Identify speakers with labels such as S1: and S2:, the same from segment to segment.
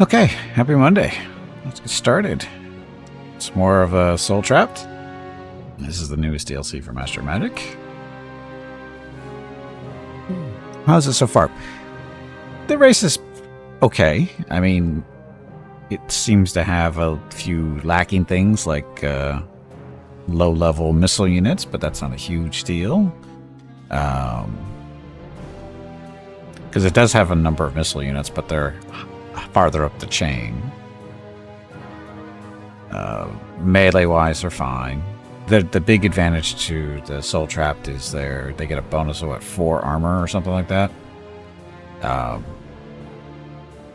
S1: Okay, happy Monday. Let's get started. It's more of a Soultrapped. This is the newest DLC for Master Magic. How's it so far? The race is okay. I mean, it seems to have a few lacking things like low-level missile units, but that's not a huge deal. Because it does have a number of missile units, but they're farther up the chain. Melee-wise, they're fine. The big advantage to the Soultrapped is they get a bonus of what, 4 armor or something like that.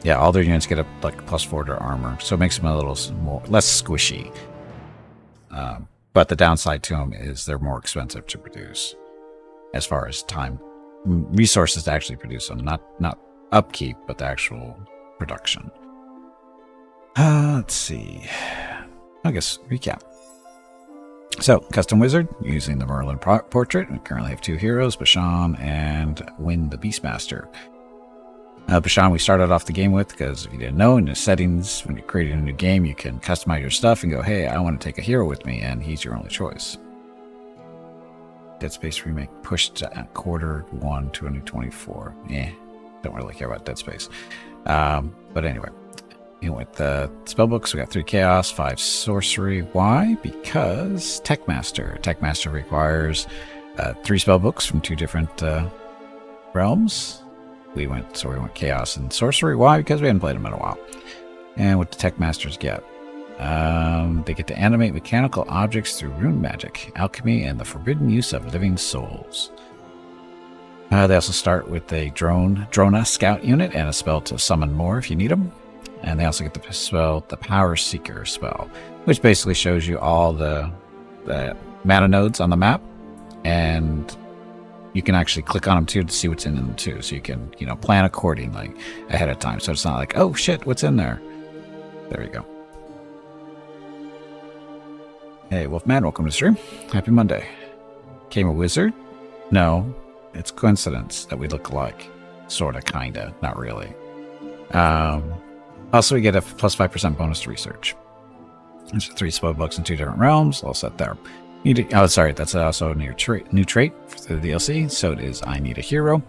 S1: Yeah, all their units get a like +4 to armor, so it makes them a little less squishy. But the downside to them is they're more expensive to produce, as far as time, resources to actually produce them, not upkeep, but the actual production. Let's see. I guess recap. So, custom wizard using the Merlin portrait. We currently have 2 heroes, Bashan and Win the Beastmaster. Bashan we started off the game with because if you didn't know, in the settings, when you're creating a new game, you can customize your stuff and go, hey, I want to take a hero with me, and he's your only choice. Dead Space Remake pushed to Q1 2024. Don't really care about Dead Space. But anyway, with the spellbooks, we got 3 Chaos, 5 Sorcery. Why? Because Techmaster. Techmaster requires 3 spellbooks from 2 different realms. We went Chaos and Sorcery. Why? Because we hadn't played them in a while. And what the Techmasters get? They get to animate mechanical objects through rune magic, alchemy, and the forbidden use of living souls. They also start with a Drona Scout unit and a spell to summon more if you need them. And they also get the spell, the Power Seeker spell, which basically shows you all the mana nodes on the map, and you can actually click on them too to see what's in them too. So you can, plan accordingly ahead of time. So it's not like, oh shit, what's in there? There you go. Hey, Wolfman, welcome to the stream. Happy Monday. Came a wizard? No, it's coincidence that we look alike. Sorta, kinda, not really. Also, we get a plus 5% bonus to research. There's 3 spellbooks in 2 different realms, all set there. Sorry, that's also a new trait for the DLC. So it is I need a hero.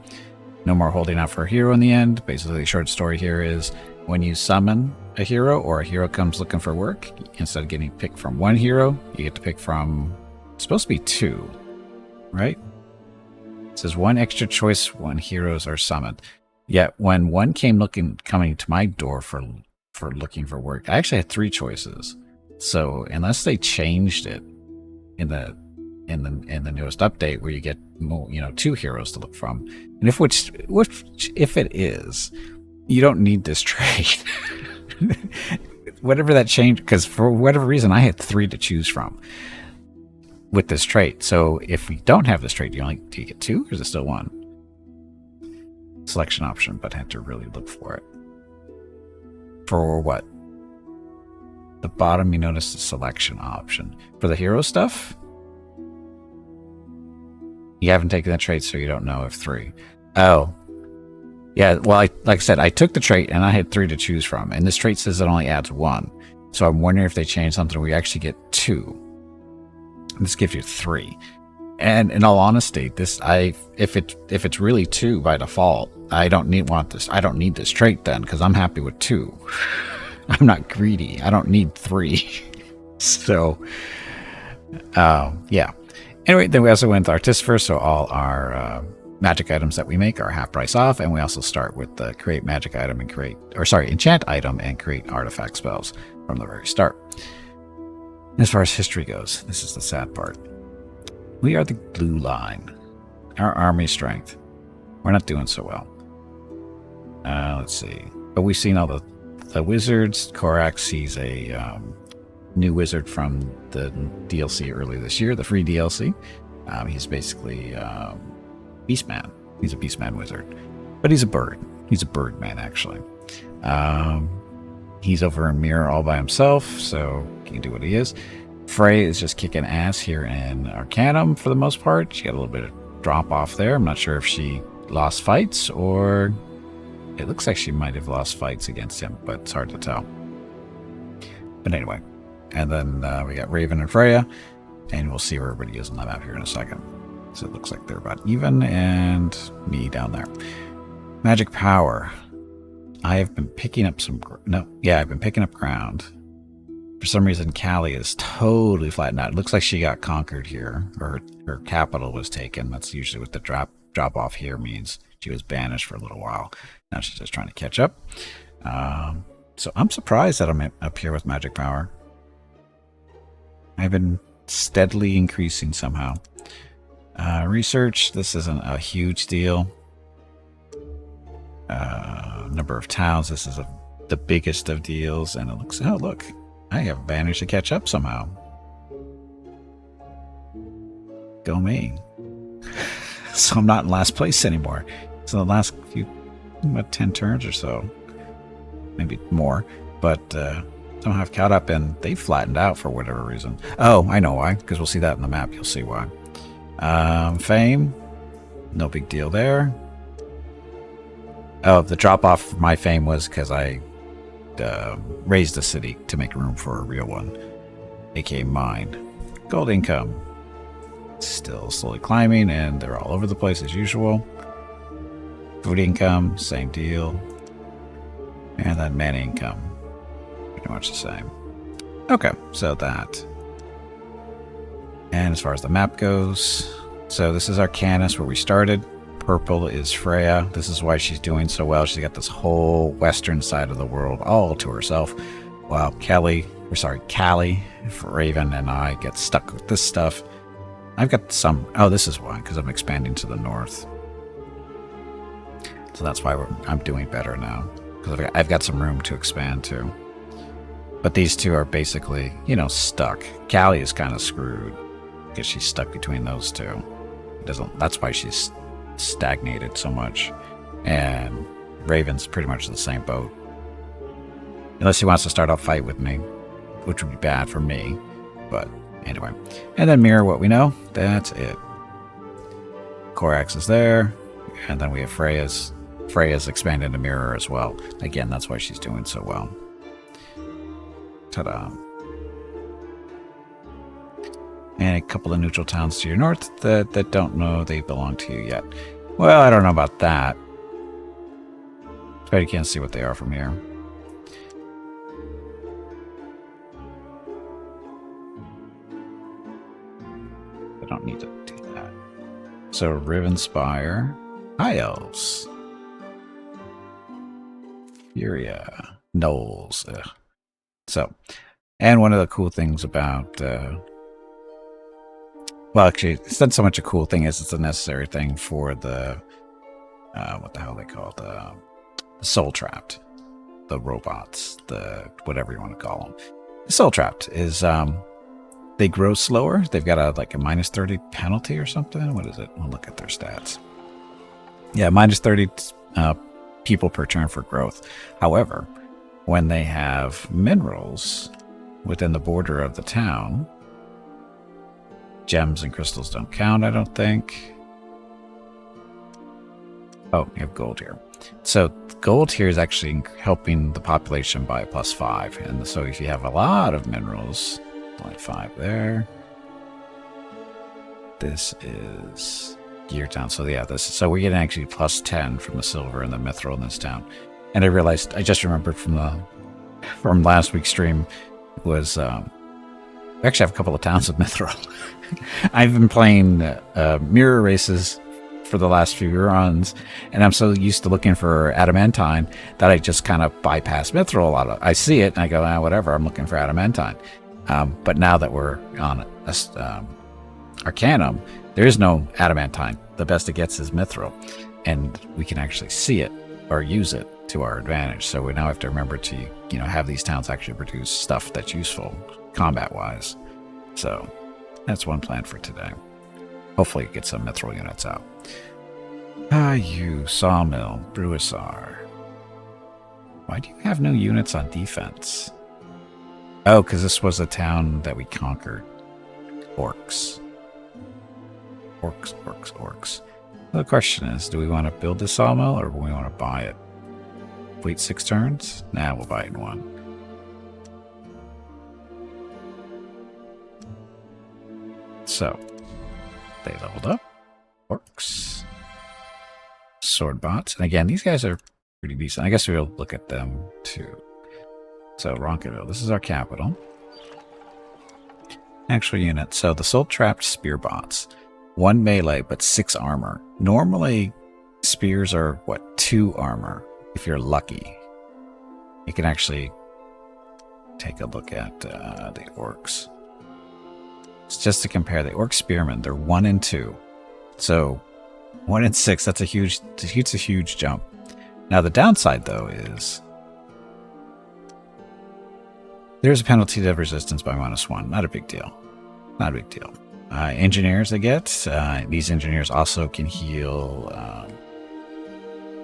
S1: No more holding out for a hero in the end. Basically, the short story here is when you summon a hero or a hero comes looking for work, instead of getting picked from 1 hero, you get to pick from, it's supposed to be 2, right? It says 1 extra choice when heroes are summoned. Yet when one coming to my door for looking for work, I actually had 3 choices. So unless they changed it in the newest update where you get more, 2 heroes to look from, and if it is, you don't need this trait. Whatever that changed, because for whatever reason I had 3 to choose from with this trait. So if we don't have this trait, do you get 2 or is it still 1? Selection option, but I had to really look for it. For what? The bottom, you notice the selection option. For the hero stuff, you haven't taken the trait, so you don't know if 3. Oh. Yeah, well, like I said, I took the trait, and I had 3 to choose from, and this trait says it only adds 1. So I'm wondering if they changed something where you actually get 2. This gives you 3. And in all honesty, if it's really 2 by default, I don't need this trait then, because I'm happy with 2. I'm not greedy. I don't need 3. So, yeah. Anyway, then we also went with Artificer, so all our magic items that we make are half price off, and we also start with the create magic item and enchant item and create artifact spells from the very start. As far as history goes, this is the sad part. We are the glue line. Our army strength. We're not doing so well. Let's see. But we've seen all the wizards. Korak sees a new wizard from the DLC earlier this year, the free DLC. He's basically Beastman. He's a Beastman wizard. But he's a bird. He's a bird man, actually. He's over in Mirror all by himself, so he can do what he is. Frey is just kicking ass here in Arcanum for the most part. She got a little bit of drop off there. I'm not sure if she lost fights or It looks like she might have lost fights against him, but it's hard to tell. But anyway, and then we got Raven and Freya, and we'll see where everybody is on the map here in a second. So it looks like they're about even, and me down there. Magic power. I have been picking up some... I've been picking up ground. For some reason, Callie is totally flattened out. It looks like she got conquered here, or her capital was taken. That's usually what the drop off here means. She was banished for a little while. Now she's just trying to catch up. So I'm surprised that I'm up here with magic power. I've been steadily increasing somehow. Research, this isn't a huge deal. Number of towns, this is the biggest of deals. And it looks, oh look, I have managed to catch up somehow. Go me. So I'm not in last place anymore. So the last few, about 10 turns or so, maybe more, but somehow I've caught up and they flattened out for whatever reason. Oh, I know why, because we'll see that in the map. You'll see why. Fame, no big deal there. Oh, the drop off for my fame was because I raised a city to make room for a real one, aka mine. Gold income, still slowly climbing, and they're all over the place as usual. Food income, same deal. And then mana income, pretty much the same. Okay, so that. And as far as the map goes, so this is Arcanus where we started. Purple is Freya. This is why she's doing so well. She's got this whole western side of the world all to herself. While Callie, Raven, and I get stuck with this stuff. I've got some... Oh, this is why, because I'm expanding to the north. So that's why I'm doing better now. Because I've got some room to expand to. But these two are basically, you know, stuck. Callie is kind of screwed because she's stuck between those two. That's why she's stagnated so much. And Raven's pretty much in the same boat. Unless he wants to start a fight with me, which would be bad for me. But anyway. And then mirror what we know. That's it. Korax is there. And then we have Freya's. Freya's expanded to mirror as well. Again, that's why she's doing so well. Ta-da. And a couple of neutral towns to your north that don't know they belong to you yet. Well, I don't know about that. But you can't see what they are from here. I don't need to do that. So, Rivenspire. High Elves. Furia. Knolls. Ugh. So, and one of the cool things about... well, actually, it's not so much a cool thing as it's a necessary thing for the... what the hell they call it? The Soultrapped. The robots. The... whatever you want to call them. Soultrapped is... they grow slower. They've got a minus 30 penalty or something. What is it? We'll look at their stats. Yeah, minus 30 people per turn for growth. However, when they have minerals within the border of the town, gems and crystals don't count, I don't think. Oh, you have gold here. So gold here is actually helping the population by +5. And so if you have a lot of minerals, only 5 there. This is gear town. So yeah, so we're getting actually +10 from the silver and the mithril in this town. And I realized, I just remembered from last week's stream was we actually have a couple of towns with mithril. I've been playing mirror races for the last few runs, and I'm so used to looking for adamantine that I just kind of bypass mithril a lot. I see it and I go, whatever, I'm looking for adamantine. But now that we're on Arcanum, there is no adamantine. The best it gets is mithril, and we can actually see it or use it to our advantage. So we now have to remember to, have these towns actually produce stuff that's useful combat-wise. So that's one plan for today. Hopefully get some mithril units out. You Sawmill, Bruisar. Why do you have no units on defense? Oh, because this was a town that we conquered. Orcs. Orcs. The question is, do we want to build the sawmill or do we want to buy it? Wait 6 turns? Nah, we'll buy it in 1. So, they leveled up. Orcs. Sword bots. And again, these guys are pretty decent. I guess we'll look at them too. So, Ronkoville. This is our capital. Actual unit. So, the Soultrapped spear bots. 1 melee, but 6 armor. Normally, spears are, what, 2 armor, if you're lucky. You can actually take a look at the orcs. It's just to compare the orc spearmen. They're 1 and 2. So 1 and 6, that's a huge jump. Now the downside though is there's a penalty to resistance by -1. Not a big deal. Not a big deal. Engineers they get. These engineers also can heal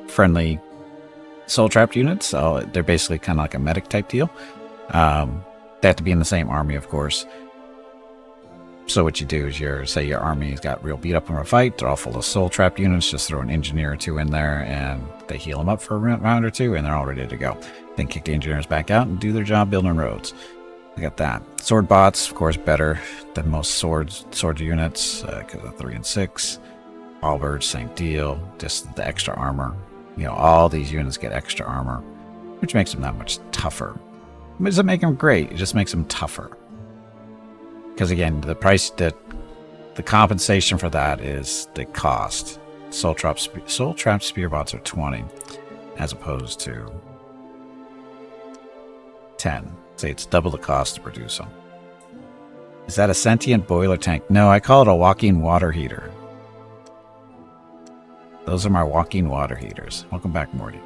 S1: friendly Soultrapped units. So they're basically kind of like a medic type deal. They have to be in the same army, of course. So what you do is say your army's got real beat up in a fight, they're all full of Soultrapped units, just throw an engineer or 2 in there and they heal them up for a round or 2 and they're all ready to go. Then kick the engineers back out and do their job building roads. I got that. Sword bots, of course, better than most sword units because of 3 and 6. Halberds, same deal, just the extra armor. You know, all these units get extra armor, which makes them that much tougher. It doesn't make them great, it just makes them tougher. Because again, the price that the compensation for that is the cost. Soultrapped spear bots are 20 as opposed to 10. Say it's double the cost to produce them. Is that a sentient boiler tank? No, I call it a walking water heater. Those are my walking water heaters. Welcome back, Morty.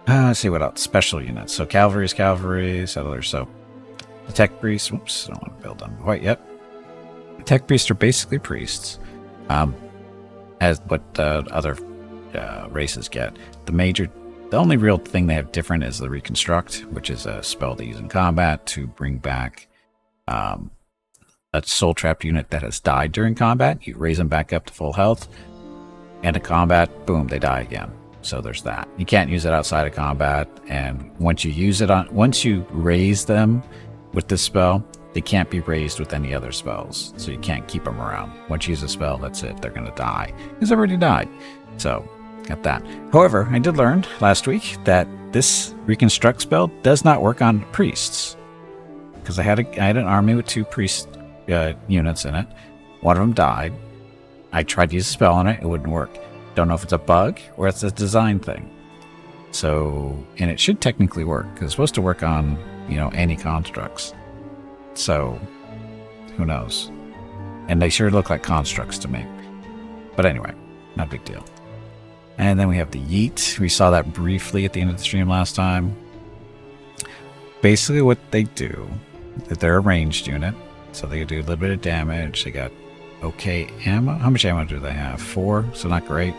S1: Let's see what else. Special units. So cavalry is cavalry, settlers. So the tech priests. Whoops, I don't want to build them quite yet. Tech priests are basically priests, as what other races get. The only real thing they have different is the Reconstruct, which is a spell they use in combat to bring back a Soultrapped unit that has died during combat. You raise them back up to full health, and in combat, boom, they die again. So there's that. You can't use it outside of combat, and once you raise them with this spell, they can't be raised with any other spells. So you can't keep them around. Once you use a spell, that's it. They're going to die. Because they've already died. So, got that. However, I did learn last week that this Reconstruct spell does not work on priests. Because I had an army with 2 priest units in it. One of them died. I tried to use a spell on it. It wouldn't work. Don't know if it's a bug or it's a design thing. So, and it should technically work. Because it's supposed to work on, any constructs. So, who knows? And they sure look like constructs to me. But anyway, not a big deal. And then we have the Yeet. We saw that briefly at the end of the stream last time. Basically what they do, that they're a ranged unit. So they do a little bit of damage. They got okay ammo. How much ammo do they have? 4, so not great.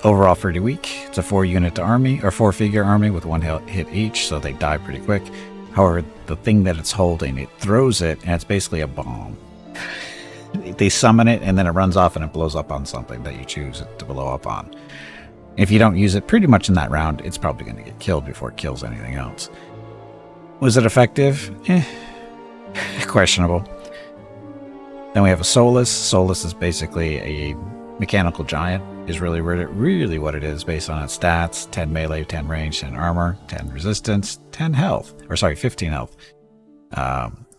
S1: Overall pretty weak. It's a 4-unit army, or 4-figure army with 1 hit each, so they die pretty quick. However, the thing that it's holding, it throws it, and it's basically a bomb. They summon it, and then it runs off and it blows up on something that you choose it to blow up on. If you don't use it pretty much in that round, it's probably going to get killed before it kills anything else. Was it effective? Questionable. Then we have a Solus. Solus is basically a mechanical giant, is really what it is based on its stats. 10 melee, 10 range, 10 armor, 10 resistance, 10 health. 15 health.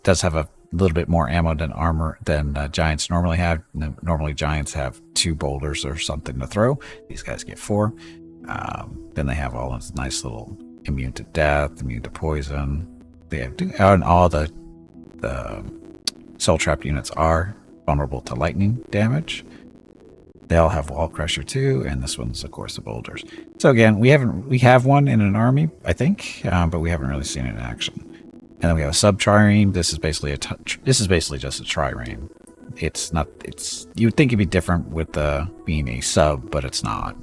S1: Does have a little bit more ammo than giants normally have. Normally giants have 2 boulders or something to throw. These guys get 4. Then they have all this nice little immune to death, immune to poison. They have, and all the Soultrapped units are vulnerable to lightning damage. They all have Wall Crusher too, and this one's of course the boulders. So again, we have one in an army, I think, but we haven't really seen it in action. And then we have a sub-trireme. This is basically just a trireme. You would think it'd be different with being a sub, but it's not.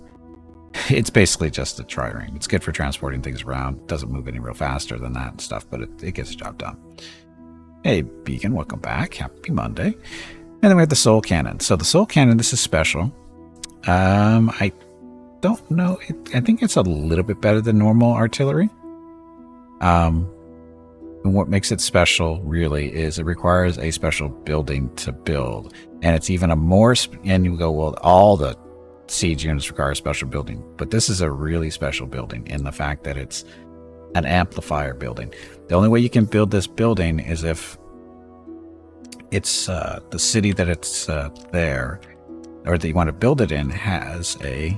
S1: It's basically just a trireme. It's good for transporting things around. It doesn't move any real faster than that and stuff, but it gets the job done. Hey, Beacon, welcome back. Happy Monday. And then we have the Soul Cannon. So the Soul Cannon, this is special. I don't know. I think it's a little bit better than normal artillery. And what makes it special, really, is it requires a special building to build. And it's even a more... And you go, well, all the siege units require a special building. But this is a really special building in the fact that it's an amplifier building. The only way you can build this building is if it's the city that it's there, or that you want to build it in, has a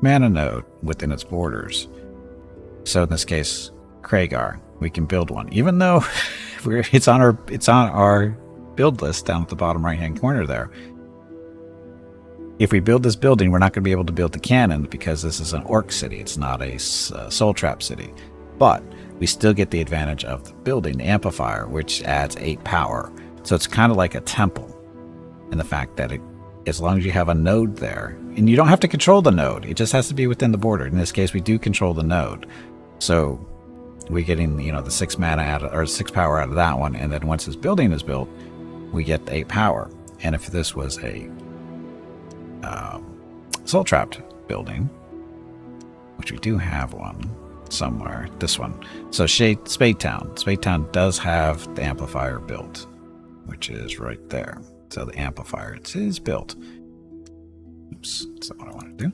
S1: mana node within its borders. So in this case, Kragar, we can build one, even though it's on our build list down at the bottom right hand corner there. If we build this building, we're not going to be able to build the cannon because this is an orc city. It's not a Soultrapped city. But we still get the advantage of the building, the amplifier, which adds 8 power. So it's kind of like a temple in the fact that as long as you have a node there, and you don't have to control the node, it just has to be within the border. In this case, we do control the node. So we're getting, the 6 mana or 6 power out of that one. And then once this building is built, we get the 8 power. And if this was a Soultrapped building, which we do have one somewhere, this one. So Spadetown. Spadetown does have the amplifier built, which is right there. So the amplifier, it is built. Oops, that's not what I want to do.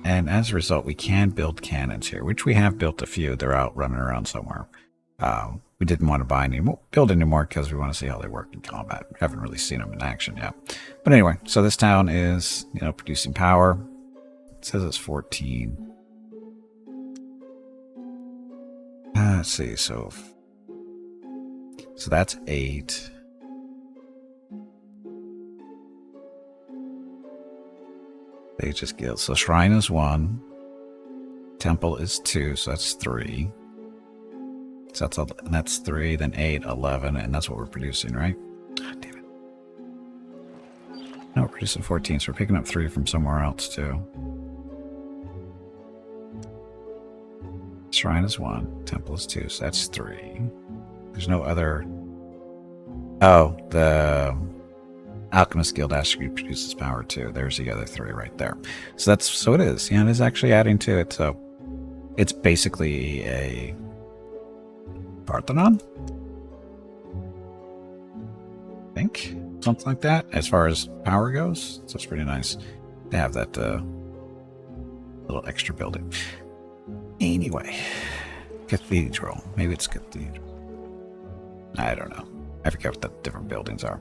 S1: And as a result, we can build cannons here, which we have built a few. They're out running around somewhere. We didn't want to build any more because we want to see how they work in combat. We haven't really seen them in action yet. But anyway, so this town is, producing power. It says it's 14. Let's see, so that's 8. They just guild. So shrine is 1. Temple is 2, so that's 3. So that's 3, then 8, 11, and that's what we're producing, right? God damn it. No, we're producing 14, so we're picking up 3 from somewhere else, too. Shrine is 1, temple is 2, so that's 3. There's no other... Oh, the Alchemist Guild actually produces power, too. There's the other 3 right there. So it is. Yeah, it is actually adding to it, so it's basically a Parthenon? I think. Something like that, as far as power goes. So it's pretty nice to have that little extra building. Anyway, Cathedral. Maybe it's Cathedral. I don't know. I forget what the different buildings are.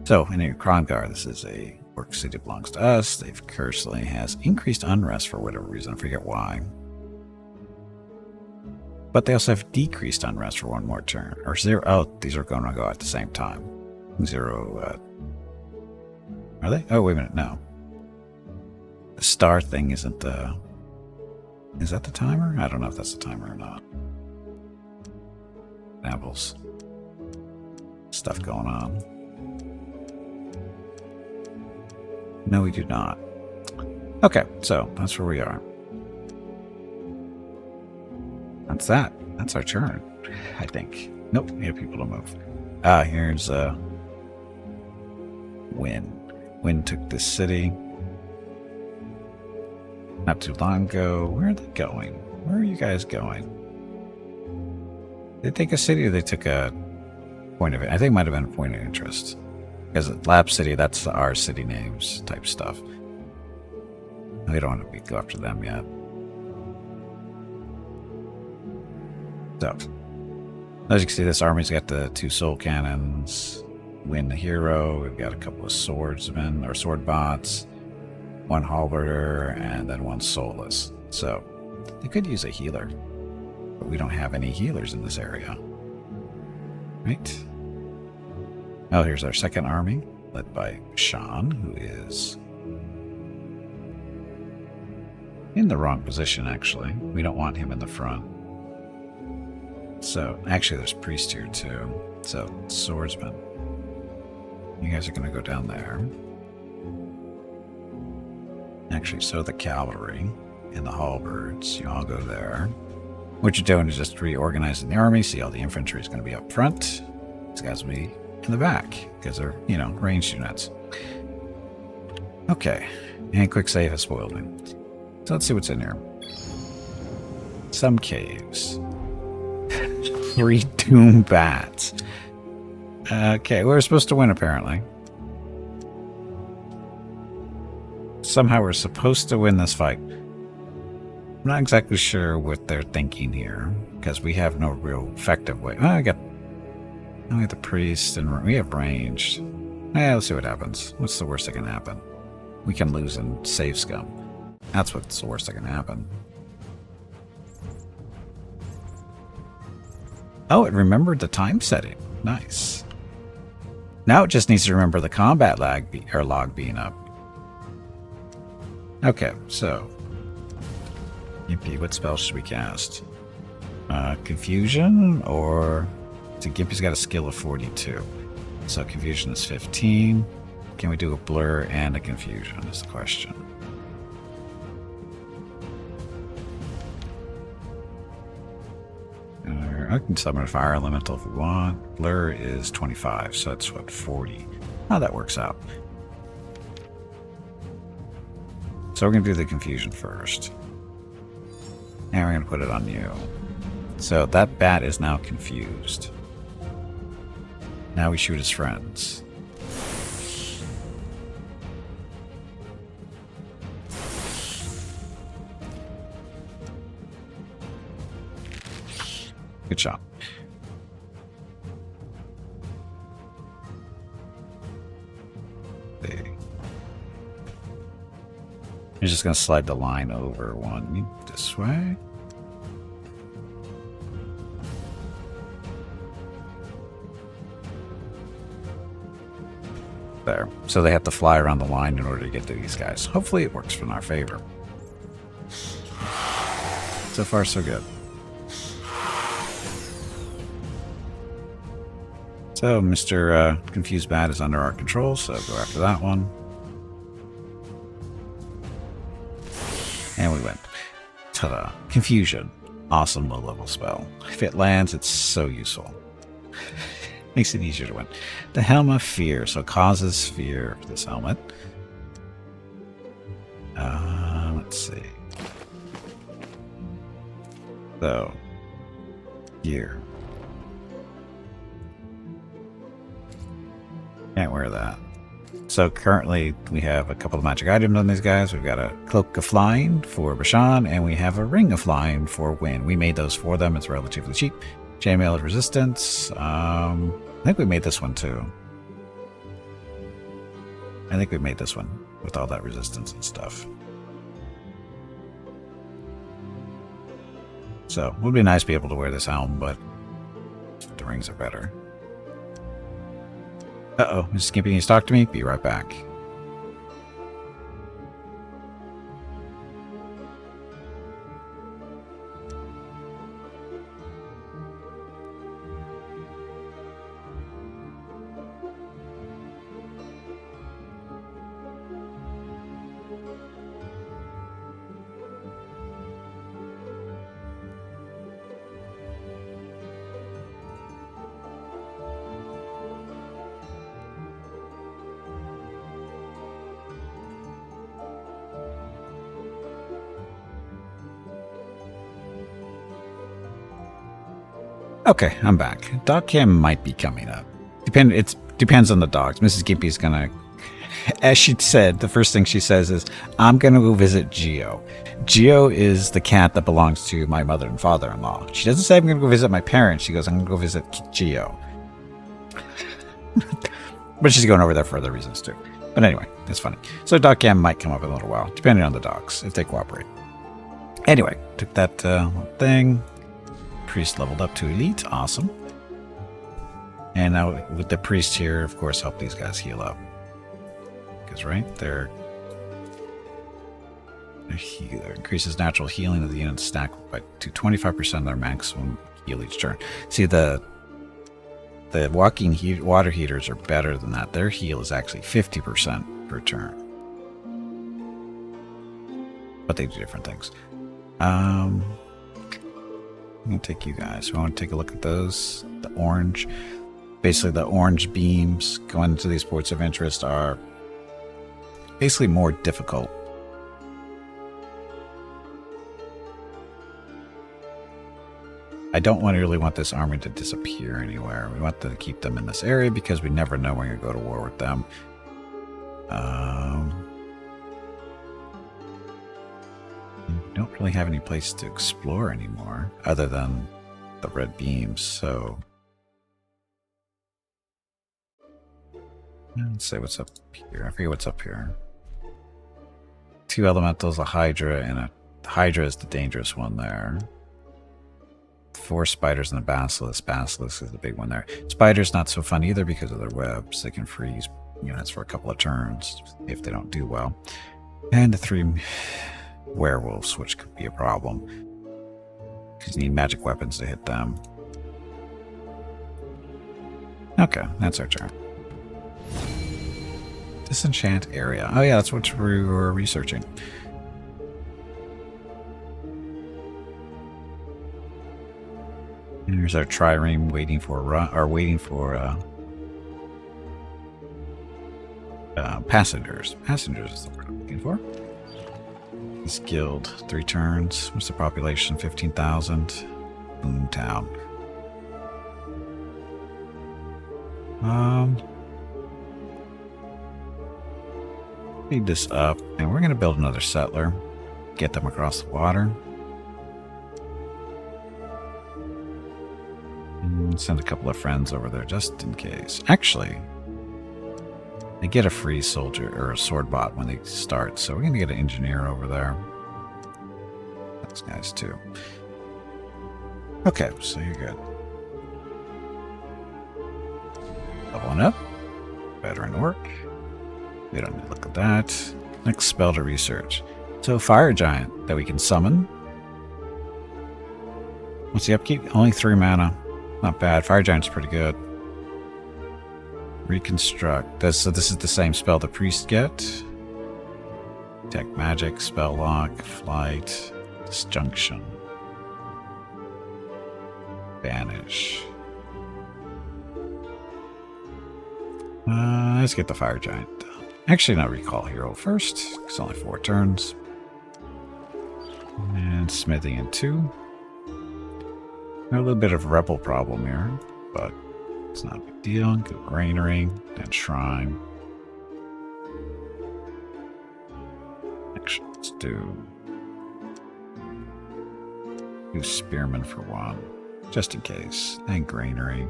S1: So, in Krongar, this is a orc city, belongs to us. They've currently has increased unrest for whatever reason. I forget why. But they also have decreased unrest for 1 more turn. Or 0. Oh, these are going to go at the same time. 0. Are they? Oh, wait a minute. No. The star thing isn't the... Is that the timer? I don't know if that's the timer or not. Apples. Stuff going on. No, we do not. Okay, so that's where we are. That's that. That's our turn, I think. Nope, we have people to move. Here's Wynn. Wynn took this city not too long ago. Where are they going? Where are you guys going? Did they take a city or they took a point of it? I think it might have been a point of interest. Because Lab City, that's our city names type stuff. We don't want to go after them yet. So, as you can see, this army's got the 2 soul cannons, Win the hero, we've got a couple of swordsmen, or sword bots, 1 halberder, and then 1 soulless. So, they could use a healer, but we don't have any healers in this area. Right? Oh, here's our second army, led by Sean, who is in the wrong position, actually. We don't want him in the front. So, actually, there's priest here, too. So, swordsman. You guys are going to go down there. Actually, so the cavalry and the halberds, you all go there. What you're doing is just reorganizing the army. See, all the infantry is going to be up front. These guys will be in the back because they're, ranged units. Okay. And quick save has spoiled me. So let's see what's in here. Some caves. 3 doom bats. Okay, we're supposed to win apparently. Somehow we're supposed to win this fight. I'm not exactly sure what they're thinking here, because we have no real effective way. Oh, we got the priest, and we have ranged. Let's see what happens. What's the worst that can happen? We can lose and save scum. That's what's the worst that can happen. Oh, it remembered the time setting. Nice. Now it just needs to remember the combat log being up. Okay, so Gimpy, what spell should we cast? Confusion, or so Gimpy's got a skill of 42. So confusion is 15. Can we do a blur and a confusion is the question. I can summon a fire elemental if we want. Blur is 25, so that's what, 40. Oh, that works out. So we're going to do the confusion first. And we're going to put it on you. So that bat is now confused. Now we shoot his friends. Good shot. You're just going to slide the line over one this way. There. So they have to fly around the line in order to get to these guys. Hopefully it works in our favor. So far, so good. So Mr. Confused Bat is under our control, so go after that one. And we win. Ta-da. Confusion. Awesome low-level spell. If it lands, it's so useful. Makes it easier to win. The Helm of Fear. So causes fear for this helmet. Let's see. So, here. Can't wear that. So currently we have a couple of magic items on these guys. We've got a Cloak of Flying for Bashan, and we have a Ring of Flying for Wynn. We made those for them. It's relatively cheap. Chainmail Resistance. I think we made this one too. I think we made this one with all that resistance and stuff. So it would be nice to be able to wear this helm, but the rings are better. Uh-oh, Mrs. Skimpy needs to talk to me. Be right back. Okay, I'm back. Dog cam might be coming up. It depends on the dogs. Mrs. Gimpy's gonna, as she said, the first thing she says is, I'm gonna go visit Geo. Geo is the cat that belongs to my mother and father-in-law. She doesn't say I'm gonna go visit my parents. She goes, I'm gonna go visit Geo. But she's going over there for other reasons too. But anyway, it's funny. So dog cam might come up in a little while, depending on the dogs, if they cooperate. Anyway, took that thing. Priest leveled up to elite. Awesome. And now with the priest here, of course, help these guys heal up. Because, right, they're healer. Increases natural healing of the unit's stack by to 25% of their maximum heal each turn. See, the walking water heaters are better than that. Their heal is actually 50% per turn. But they do different things. I'm going to take you guys. We want to take a look at those. The orange. Basically, the orange beams going into these ports of interest are basically more difficult. I don't really want this army to disappear anywhere. We want to keep them in this area because we never know when you're going to go to war with them. We don't really have any place to explore anymore other than the red beams, so let's see what's up here. I forget what's up here. 2 elementals, a Hydra, and a Hydra is the dangerous one there. 4 spiders and a basilisk. Basilisk is the big one there. Spiders not so fun either because of their webs. They can freeze units for a couple of turns if they don't do well. And the 3 werewolves, which could be a problem because you need magic weapons to hit them. Okay, that's our turn. Disenchant area. Oh yeah, that's what we were researching. And here's our trireme waiting for passengers. Passengers is the word I'm looking for. This guild, 3 turns. What's the population? 15,000. Boom town. Speed this up, and we're going to build another settler. Get them across the water. And send a couple of friends over there just in case. Actually, they get a free soldier or a sword bot when they start, so we're going to get an engineer over there. Those guys too. Okay, so you're good. Leveling up. Veteran work. We don't need to look at that. Next spell to research. So fire giant that we can summon. What's the upkeep? Only 3 mana. Not bad. Fire giant's pretty good. Reconstruct. So this is the same spell the priest get. Detect magic, spell lock, flight, disjunction, banish. Let's get the fire giant. Actually, not recall hero first. It's only 4 turns. And smithing in 2. A little bit of rebel problem here, but it's not a big deal. Good granary and shrine. Actually, let's do spearman for 1, just in case. And granary.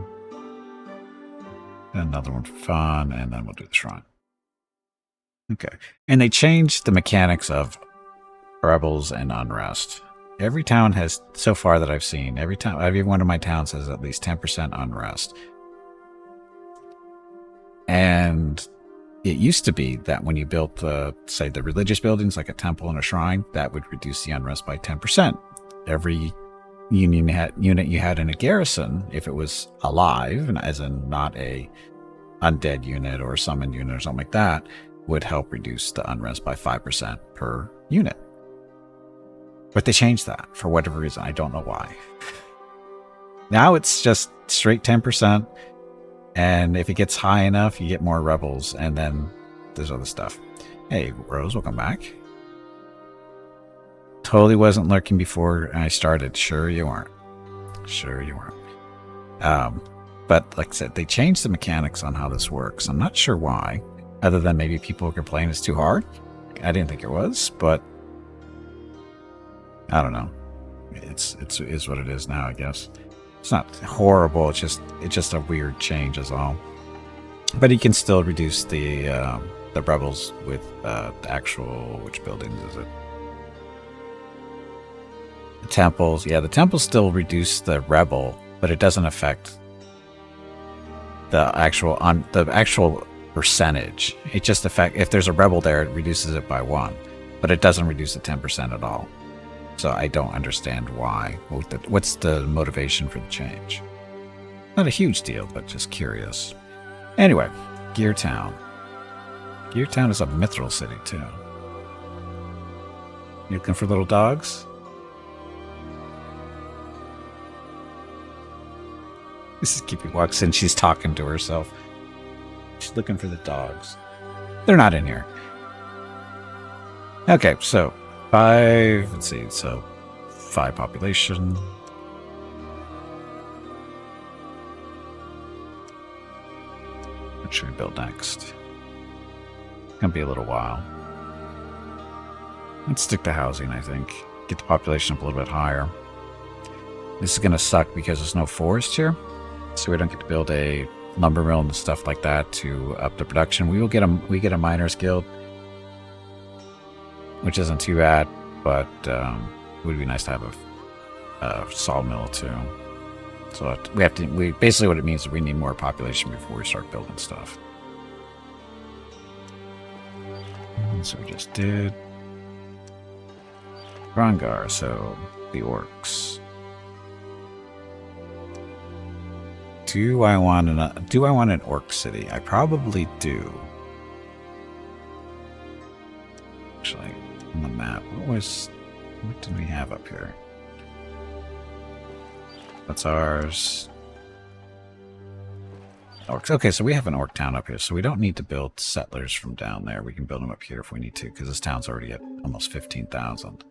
S1: And another one for fun, and then we'll do the shrine. Okay. And they changed the mechanics of rebels and unrest. Every town has, so far that I've seen, every one of my towns has at least 10% unrest. And it used to be that when you built say the religious buildings like a temple and a shrine, that would reduce the unrest by 10%. Every unit you had in a garrison, if it was alive, as in not a undead unit or a summoned unit or something like that, would help reduce the unrest by 5% per unit. But they changed that for whatever reason. I don't know why. Now it's just straight 10%. And if it gets high enough, you get more rebels. And then there's other stuff. Hey, Rose, welcome back. Totally wasn't lurking before I started. Sure you weren't. Sure you weren't. But like I said, they changed the mechanics on how this works. I'm not sure why. Other than maybe people complain it's too hard. I didn't think it was, but I don't know. It is what it is now, I guess. It's not horrible. It's just a weird change, is all. But you can still reduce the rebels with the actual, which buildings is it? The temples. Yeah, the temples still reduce the rebel, but it doesn't affect the actual percentage. It just affects, if there's a rebel there, it reduces it by 1, but it doesn't reduce it 10% at all. So I don't understand why. What's the motivation for the change? Not a huge deal, but just curious. Anyway, Gear Town. Gear Town is a mithril city too. You looking for little dogs? This is Kippy walks in. She's talking to herself. She's looking for the dogs. They're not in here. Okay, so 5, let's see, so 5 population. What should we build next? It's gonna be a little while. Let's stick to housing, I think. Get the population up a little bit higher. This is gonna suck because there's no forest here, so we don't get to build a lumber mill and stuff like that to up the production. We get a miners guild, which isn't too bad, but it would be nice to have a sawmill too. So we basically what it means is we need more population before we start building stuff. And so we just did Grongar, so the orcs. Do I want an orc city? I probably do. Actually, on the map, what did we have up here? That's ours. Orcs. Okay, so we have an orc town up here, so we don't need to build settlers from down there. We can build them up here if we need to, because this town's already at almost 15,000.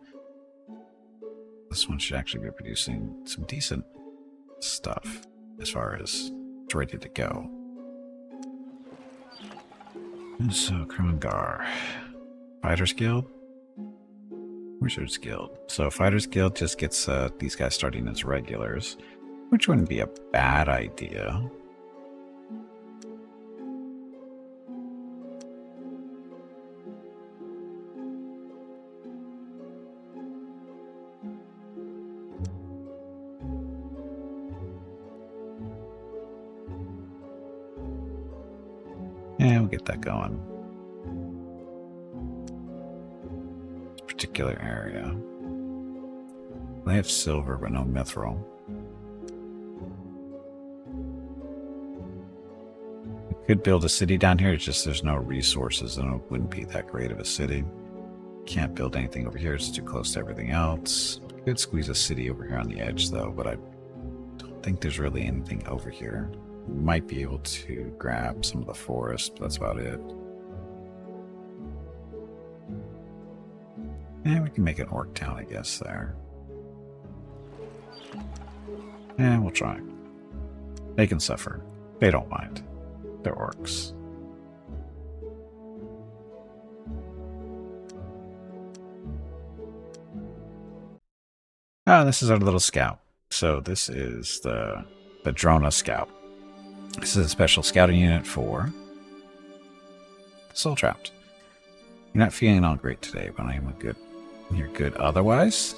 S1: This one should actually be producing some decent stuff as far as it's ready to go. And so, Krongar. Fighters Guild? Wizards Guild. So, Fighters Guild just gets these guys starting as regulars, which wouldn't be a bad idea. Yeah, we'll get that going. This particular area. They have silver, but no mithril. We could build a city down here, it's just there's no resources and it wouldn't be that great of a city. Can't build anything over here, it's too close to everything else. Could squeeze a city over here on the edge though, but I don't think there's really anything over here. Might be able to grab some of the forest, but that's about it. And we can make an orc town, I guess, there. And we'll try. They can suffer. They don't mind. They're orcs. Oh, this is our little scout. So this is the Drona Scout. This is a special scouting unit for Soultrapped. You're not feeling all great today, but I'm good. You're good otherwise.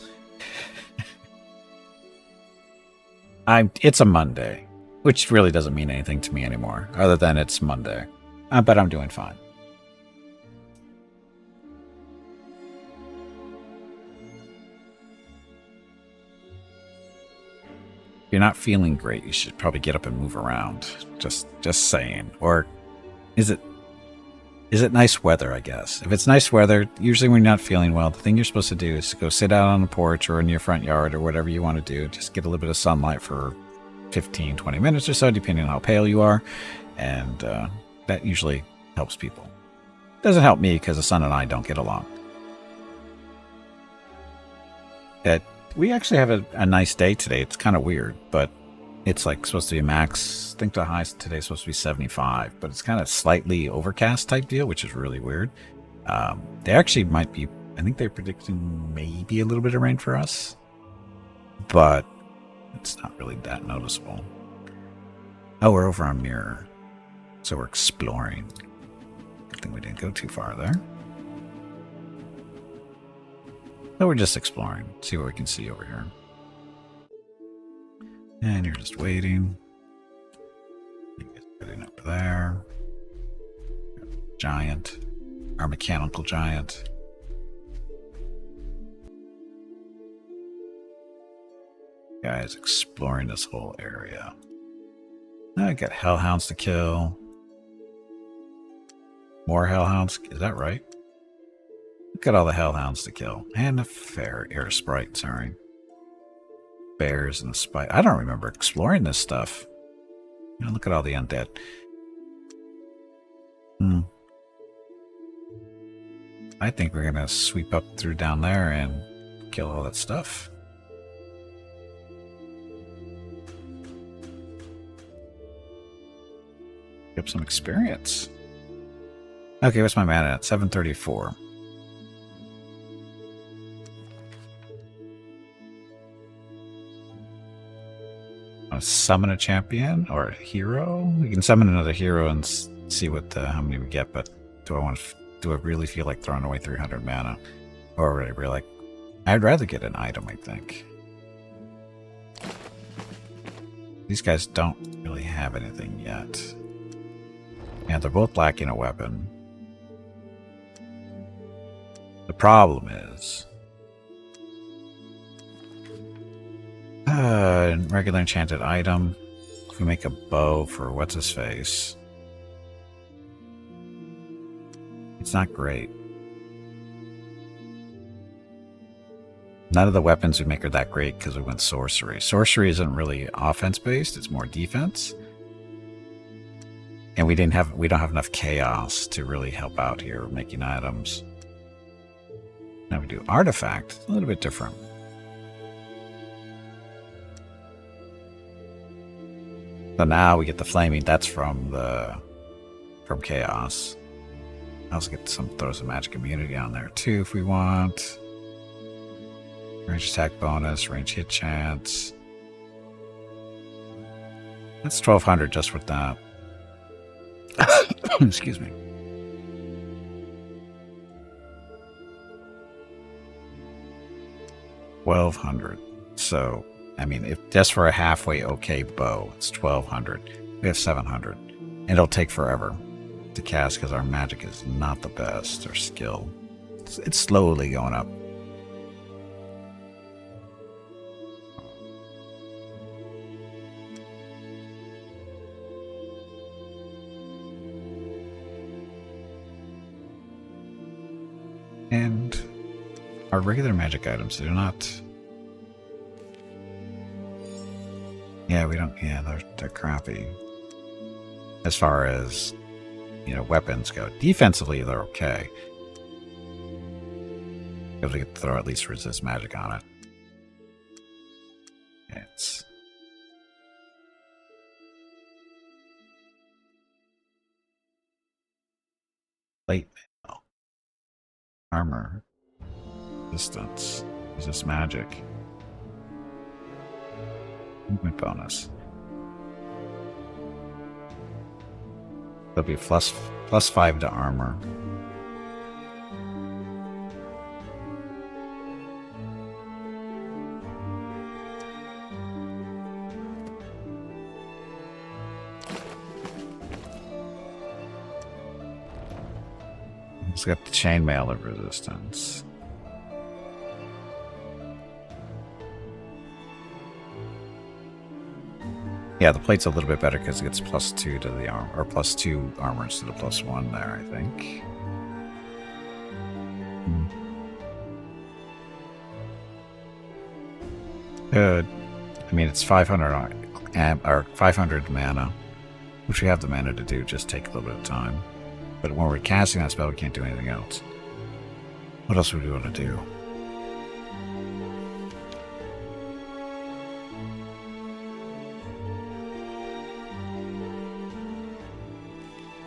S1: It's a Monday, which really doesn't mean anything to me anymore, other than it's Monday. But I'm doing fine. If you're not feeling great, you should probably get up and move around. Just saying. Or is it nice weather, I guess? If it's nice weather, usually when you're not feeling well, the thing you're supposed to do is to go sit out on the porch or in your front yard or whatever you want to do. Just get a little bit of sunlight for 15, 20 minutes or so, depending on how pale you are. And that usually helps people. Doesn't help me because the sun and I don't get along. We actually have a nice day today. It's kind of weird, but it's like supposed to be max. I think the high today is supposed to be 75, but it's kind of slightly overcast type deal, which is really weird. They actually might be, I think they're predicting maybe a little bit of rain for us, but it's not really that noticeable. Oh, we're over on Mirror, so we're exploring. Good thing we didn't go too far there. So we're just exploring, see what we can see over here. And you're just waiting. You get getting up there. Giant. Our mechanical giant. Guys exploring this whole area. Now I got hellhounds to kill. More hellhounds, is that right? Look at all the hellhounds to kill. And a fair air sprite, sorry. Bears and a spite. I don't remember exploring this stuff. You know, look at all the undead. I think we're gonna sweep up through down there and kill all that stuff. Get up some experience. Okay, what's my mana at? 734. Summon a champion or a hero. We can summon another hero and see what how many we get. But do I really feel like throwing away 300 mana, or would I really like? I'd rather get an item. I think these guys don't really have anything yet, and they're both lacking a weapon. The problem is. Regular enchanted item. If we make a bow for what's his face, it's not great. None of the weapons we make are that great because we went sorcery. Sorcery isn't really offense based; it's more defense. And we don't have enough chaos to really help out here making items. Now we do artifact, a little bit different. So now we get the flaming. That's from chaos. I also get throw some magic immunity on there too if we want. Range attack bonus, range hit chance. That's 1200 just with that. Excuse me. $1,200. So. I mean, if just for a halfway okay bow, it's 1,200. We have 700. And it'll take forever to cast because our magic is not the best, or skill. It's slowly going up. And our regular magic items, they're not... Yeah, we don't. Yeah, they're crappy. As far as weapons go, defensively they're okay. Because we get to throw at least resist magic on it. It's plate mail, armor, resistance, resist magic. Movement bonus. There'll be plus 5 to armor. It's got the chainmail of resistance. Yeah, the plate's a little bit better because it gets +2 to the armor, or +2 armor instead of +1 there, I think. Good. I mean, it's 500 or 500 mana, which we have the mana to do. Just take a little bit of time. But when we're casting that spell, we can't do anything else. What else would we want to do?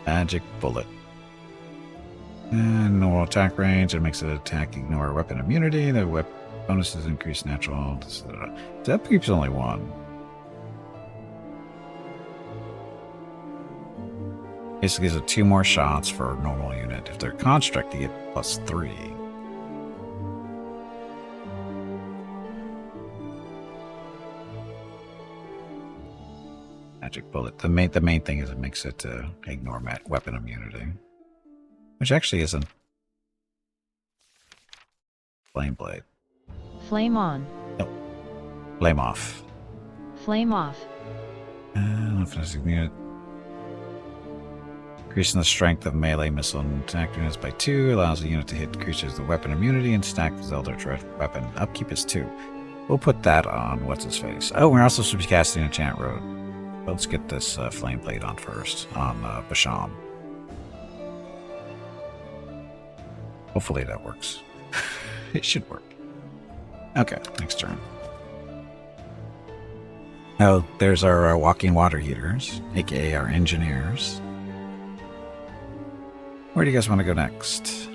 S1: Magic bullet. And normal attack range. It makes the attack ignore weapon immunity. The weapon bonuses increase natural. That keeps only one. Basically, gives it 2 more shots for a normal unit. If they're construct, you get +3. Magic bullet. The main thing is it makes it ignore weapon immunity, which actually isn't. Flame blade.
S2: Flame on.
S1: Nope. Flame off.
S2: Flame off.
S1: Increasing the strength of melee missile and attack units by 2 allows the unit to hit creatures with weapon immunity and stack the Eldritch weapon. Upkeep is 2. We'll put that on what's his face. Oh, we're also supposed to be casting Enchant Road. Let's get this Flame Blade on first, on Basham. Hopefully that works. It should work. Okay, next turn. Oh, there's our walking water heaters, aka our engineers. Where do you guys want to go next?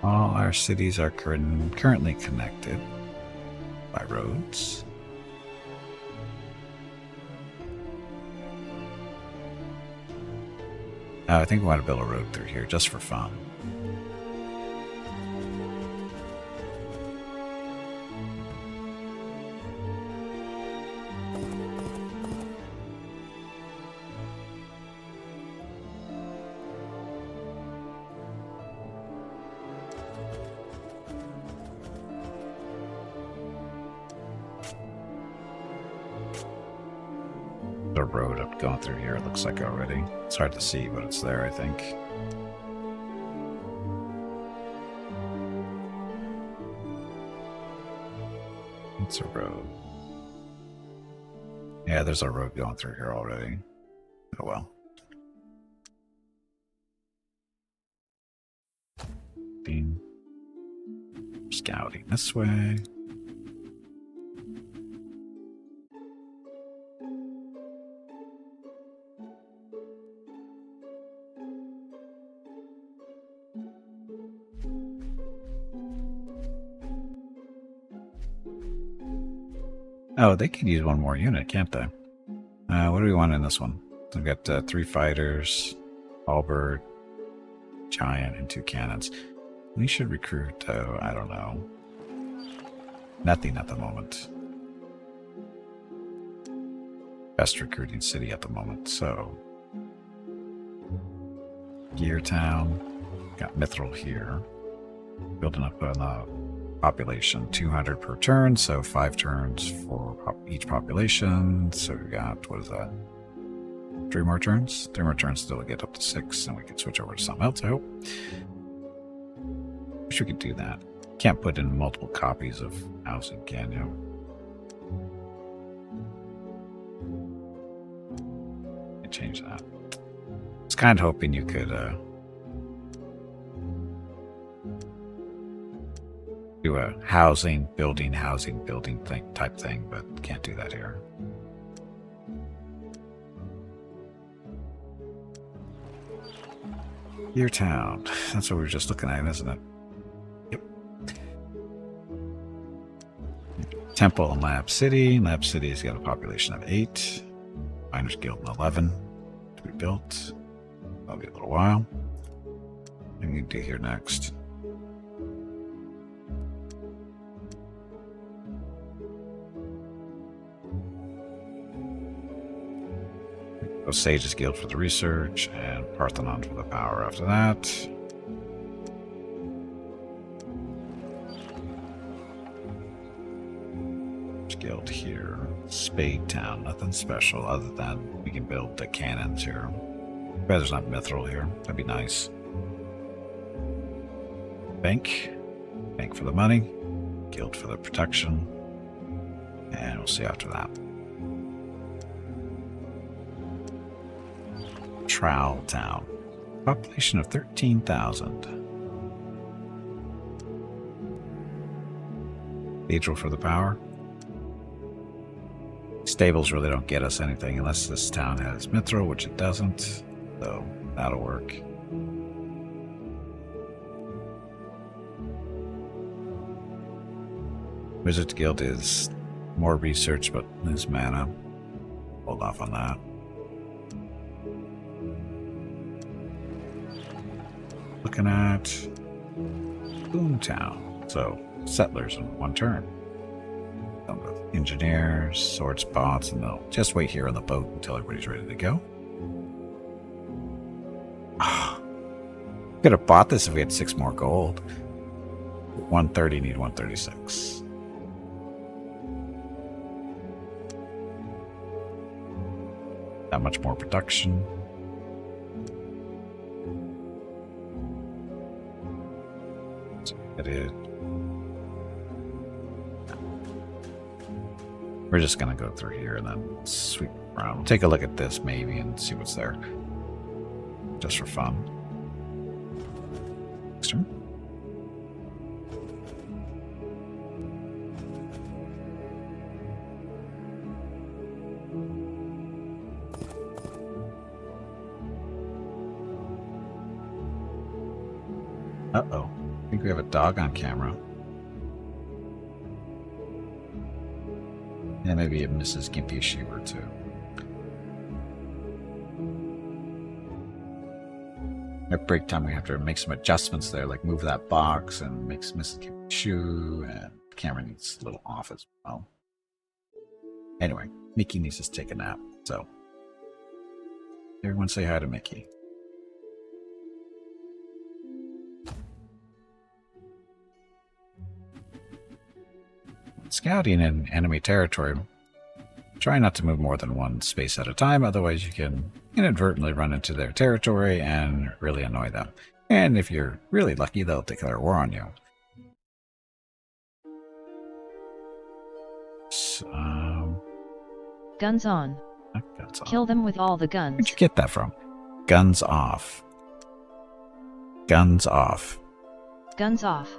S1: All our cities are currently connected by roads. I think we want to build a road through here just for fun. The road up going through here, it looks like already. It's hard to see, but it's there, I think. It's a road. Yeah, there's a road going through here already. Oh well. Beam. Scouting this way. Oh, they could use one more unit, can't they? What do we want in this one? We've got 3 fighters, halberd, giant, and 2 cannons. We should recruit, I don't know. Nothing at the moment. Best recruiting city at the moment, so. Gear Town. Got Mithril here. Building up on the population, 200 per turn, so 5 turns for each population. So we got, what is that? 3 more turns? 3 more turns till we get up to 6, and we can switch over to something else, I hope. Wish we could do that. Can't put in multiple copies of housing, can you? I change that. I was kind of hoping you could do a housing building thing type thing, but can't do that here. Your town. That's what we were just looking at, isn't it? Yep. Temple and Lab City. Lab City's got a population of 8. Miners Guild 11 to be built. That'll be a little while. What do we do here next? Sage's Guild for the research, and Parthenon for the power after that. Guild here. Spade Town, nothing special other than we can build the cannons here. Bet there's not Mithril here. That'd be nice. Bank. Bank for the money. Guild for the protection. And we'll see after that. Trowel Town. Population of 13,000. Cathedral for the power. Stables really don't get us anything unless this town has Mithril, which it doesn't. So that'll work. Wizards Guild is more research, but lose mana. Hold off on that. Looking at Boomtown. So settlers in 1 turn. Engineers, sword spots, and they'll just wait here on the boat until everybody's ready to go. Could have bought this if we had 6 more gold. 130, need 136. That much more production. It is. We're just gonna go through here and then sweep around. We'll take a look at this maybe and see what's there. just for fun. Next turn. Uh-oh. I think we have a dog on camera. Yeah, maybe a Mrs. Gimpy sheep or two. At break time, we have to make some adjustments there, like move that box and make Mrs. Gimpy's shoe, and the camera needs a little off as well. Anyway, Mickey needs to take a nap, so everyone say hi to Mickey. Scouting in enemy territory, try not to move more than one space at a time, otherwise you can inadvertently run into their territory and really annoy them. And if you're really lucky, they'll declare war on you. So,
S2: Guns on.
S1: guns on.
S2: Kill them with all the guns.
S1: Where'd you get that from? Guns off. Guns off.
S2: Guns off.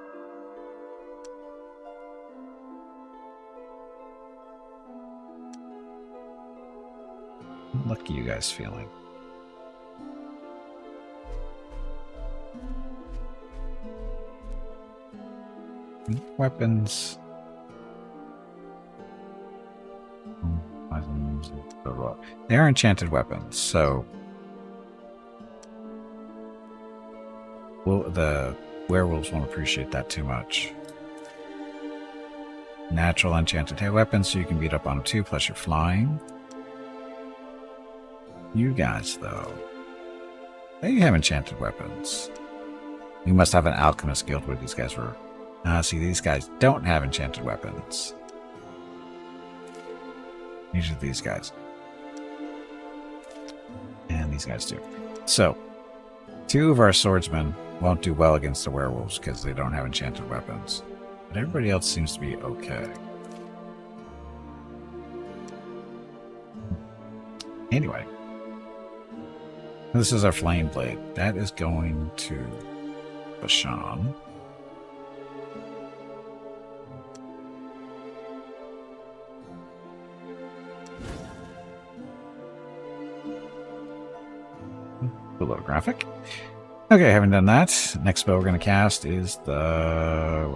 S1: How lucky you guys feeling? Weapons. They are enchanted weapons, so the werewolves won't appreciate that too much. Natural enchanted weapons, so you can beat up on them too, plus you're flying. You guys, though, they have enchanted weapons. You must have an alchemist guild where these guys were. See, these guys don't have enchanted weapons. These are these guys. And these guys do. So, 2 of our swordsmen won't do well against the werewolves because they don't have enchanted weapons. But everybody else seems to be okay. Anyway. This is our flame blade. That is going to Bashan. A little graphic. Okay, having done that, next spell we're going to cast is the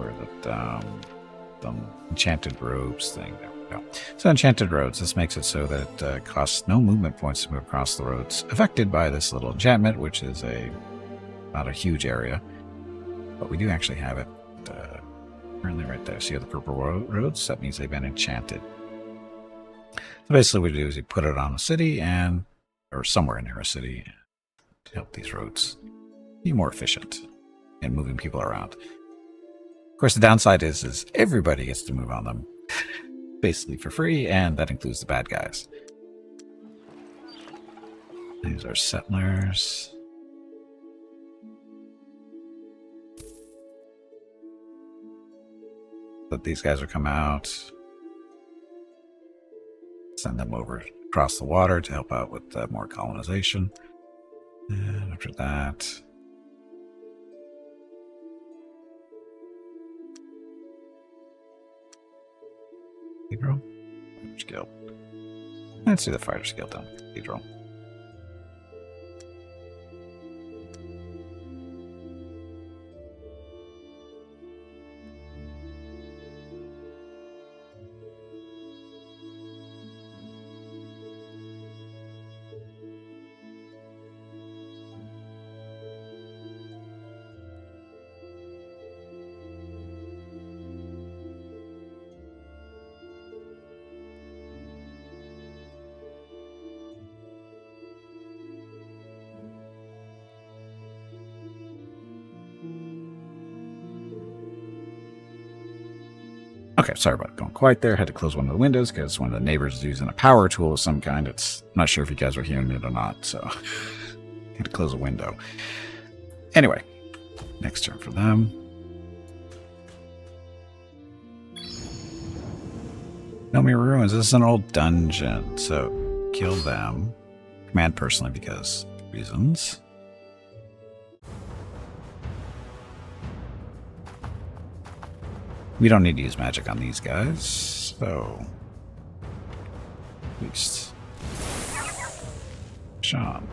S1: enchanted robes thing. There we go. So enchanted roads. This makes it so that it costs no movement points to move across the roads affected by this little enchantment, which is not a huge area, but we do actually have it currently right there. See the purple roads? That means they've been enchanted. So basically, what we do is you put it on a city or somewhere near a city to help these roads be more efficient in moving people around. Of course, the downside is everybody gets to move on them basically for free, and that includes the bad guys. These are settlers. But these guys will come out. Send them over across the water to help out with more colonization. And after that, cathedral, fighter's guild. Let's do the fighter's guild then. Cathedral. Okay, sorry about going quiet there. Had to close one of the windows because one of the neighbors is using a power tool of some kind. I'm not sure if you guys were hearing it or not, so had to close a window. Anyway, next turn for them. Nomi Ruins. This is an old dungeon, so kill them. Command personally because reasons. We don't need to use magic on these guys, so at least Sean.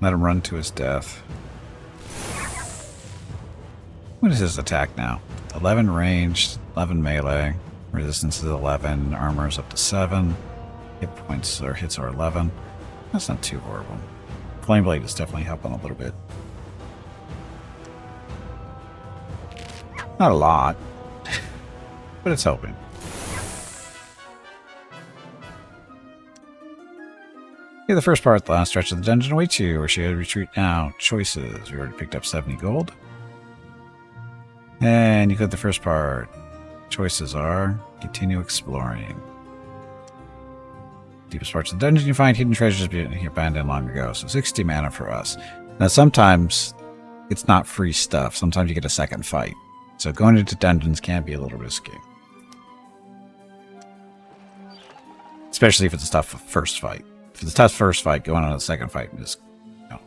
S1: Let him run to his death. What is his attack now? 11 ranged, 11 melee, resistance is 11, armor is up to 7, hit points or hits are 11. That's not too horrible. Flame Blade is definitely helping a little bit. Not a lot, but it's helping. Yeah, the first part, the last stretch of the dungeon awaits you. Where should I retreat now? Choices. We already picked up 70 gold. And you got the first part. Choices are continue exploring. Deepest parts of the dungeon, you find hidden treasures being abandoned long ago. So 60 mana for us. Now sometimes it's not free stuff. Sometimes you get a second fight. So going into dungeons can be a little risky. Especially if it's a tough first fight. If it's a tough first fight, going on a second fight is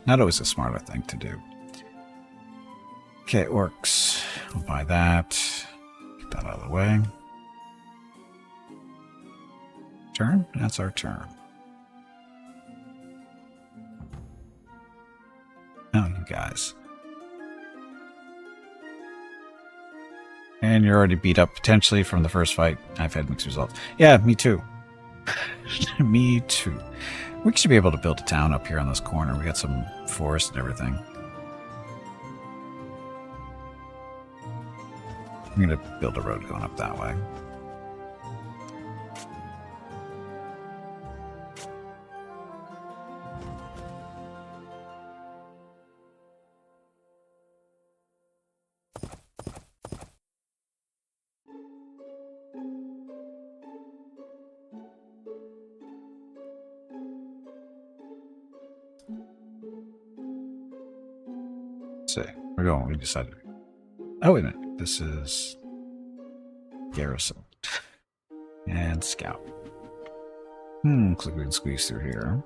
S1: not always a smarter thing to do. Okay, orcs. I'll buy that. Get that out of the way. Turn? That's our turn. Oh, you guys. And you're already beat up potentially from the first fight. I've had mixed results. Yeah, me too. Me too. We should be able to build a town up here on this corner. We got some forest and everything. I'm going to build a road going up that way. See, we're going. We decided. Oh, wait a minute. This is garrison and scout. Looks like we can squeeze through here.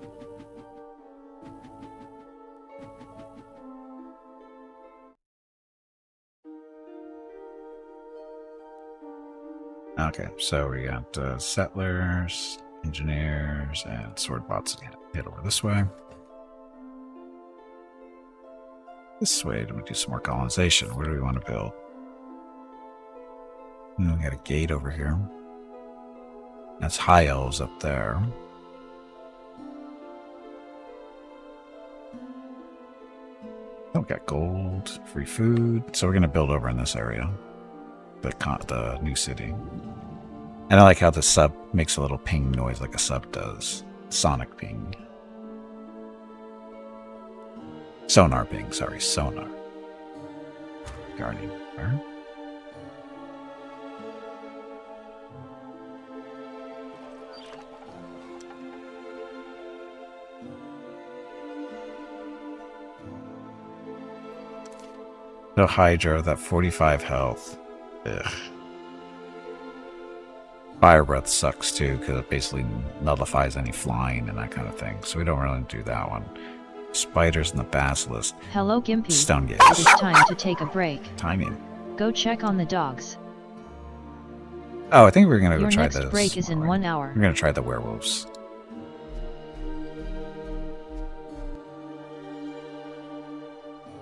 S1: Okay, so we got settlers, engineers, and sword bots. Head over this way. This way, let me do some more colonization. Where do we want to build? We got a gate over here. That's high elves up there. Oh, we got gold, free food. So we're going to build over in this area. The new city. And I like how the sub makes a little ping noise like a sub does. Sonic ping. Sonar ping, sorry, sonar. Guardian. No Hydra, that 45 health. Ugh. Fire Breath sucks too, because it basically nullifies any flying and that kind of thing. So we don't really do that one. Spiders and the basilisk.
S2: Hello, Gimpy.
S1: Stone Gate.
S2: It is time to take a break.
S1: Timing.
S2: Go check on the dogs.
S1: Oh, I think we're gonna go
S2: Your
S1: try
S2: next
S1: this.
S2: break is in 1 hour.
S1: We're gonna try the werewolves.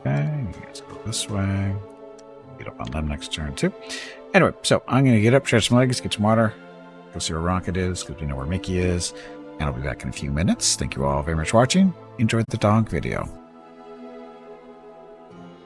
S1: Okay, let's go this way. Get up on them next turn too. Anyway, so I'm gonna get up, stretch some legs, get some water, go see where Rocket is, because we know where Mickey is, and I'll be back in a few minutes. Thank you all very much for watching. Enjoyed the dog video.